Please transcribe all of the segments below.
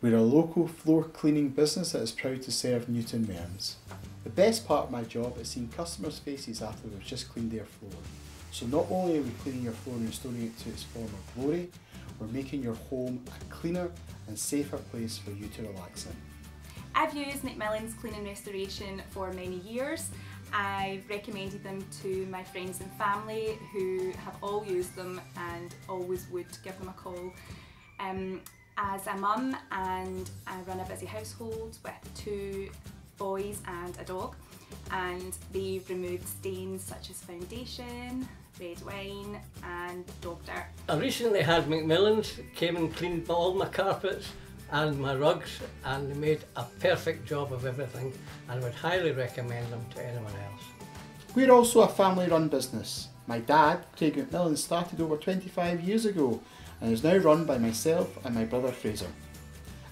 We're a local floor cleaning business that is proud to serve Newton Mearns. The best part of my job is seeing customers' faces after they've just cleaned their floor. So not only are we cleaning your floor and restoring it to its former glory, we're making your home a cleaner and safer place for you to relax in. I've used Mcmillans Cleaning Restoration for many years. I've recommended them to my friends and family who have all used them and always would give them a call. As a mum, and I run a busy household with 2 boys and a dog, and they've removed stains such as foundation, red wine and dog dirt. I recently had Mcmillans came and cleaned all my carpets and my rugs, and they made a perfect job of everything, and would highly recommend them to anyone else. We're also a family-run business. My dad, Craig Mcmillan, started over 25 years ago and is now run by myself and my brother Fraser.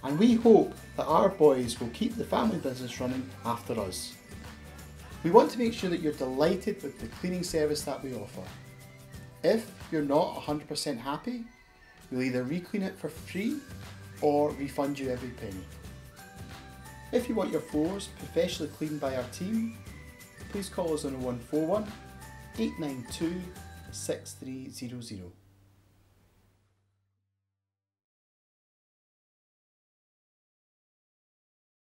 And we hope that our boys will keep the family business running after us. We want to make sure that you're delighted with the cleaning service that we offer. If you're not 100% happy, we'll either re-clean it for free or refund you every penny. If you want your floors professionally cleaned by our team, please call us on 0141 892 6300.